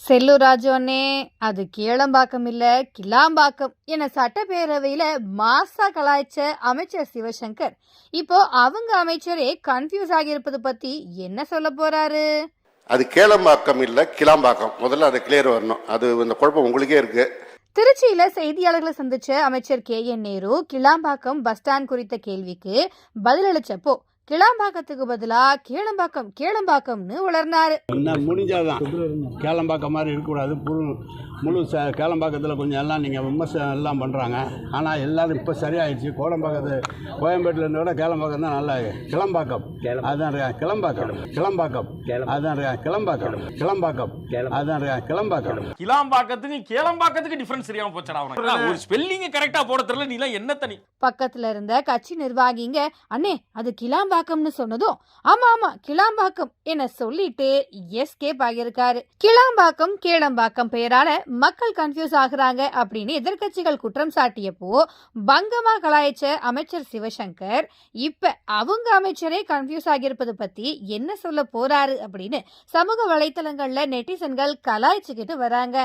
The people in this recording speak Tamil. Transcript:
செல்லூர் ராஜு அண்ணே, அது கீழம்பாக்கம் இல்ல கிளாம்பாக்கம் என சட்டப்பேரவையில மாசா கலாய்ச்ச அமைச்சர் சிவசங்கர் இப்போ அவங்க அமைச்சரே கன்ஃபியூஸ் ஆகியிருப்பது பத்தி என்ன சொல்ல போறாரு? அது கேளம்பாக்கம் இல்ல கிளாம்பாக்கம். முதல்ல அதை கிளியர் வரணும். அது இந்த குழப்பம் உங்களுக்கே இருக்கு. திருச்சியில செய்தியாளர்களை சந்திச்ச அமைச்சர் KN Nehru Kilambakkam bus stand குறித்த கேள்விக்கு பதிலளிச்சப்போ கிளாம்பாக்கத்துக்கு பதிலா கேளம்பாக்கம்னு உளர்னாரு. முடிஞ்சாதான் கேளம்பாக்கம் மாதிரி இருக்கக்கூடாது. முழு கேளம்பாக்கத்தில் கொஞ்சம் எல்லாம் நீங்கள் விமர்சனம் எல்லாம் பண்ணுறாங்க. ஆனால் எல்லாரும் இப்போ சரியாயிடுச்சு. கோயம்பேட்டில் இருந்து விட கேளம்பாக்கம் தான் நல்லா கிளம்பாக்கம். அதுதான் கிளம்பாக்கம். அதுதான் கிளம்பாக்கம். அதுதான் கிளாம்பாக்கத்துக்கு கேளம்பாக்கத்துக்கு டிஃபரன்ஸ் தெரியாம போச்சடா. ஒரு ஸ்பெல்லிங் கரெக்டா போட தெரியல. நீ என்ன தனி பக்கத்துல இருந்த கட்சி நிர்வாகிங்க அண்ணே அது கிளாம்பாக்கம்னு சொன்னதும் ஆமா கிளாம்பாக்கம் என சொல்லிட்டு எஸ்கேப் ஆகியிருக்காரு. கிளாம்பாக்கம் கேளம்பாக்கம் பெயரால மக்கள் கன்ஃபியூஸ் ஆகுறாங்க அப்படின்னு எதிர்கட்சிகள் குற்றம் சாட்டியப்போ பங்கமா கலாய்ச்ச அமைச்சர் சிவசங்கர் இப்ப அவங்க அமைச்சரே கன்ஃபியூஸ் ஆகியிருப்பது பத்தி என்ன சொல்ல போறாரு அப்படின்னு சமூக வலைத்தளங்கள்ல நெட்டிசன்கள் கலாய்ச்சுக்கிட்டு வராங்க.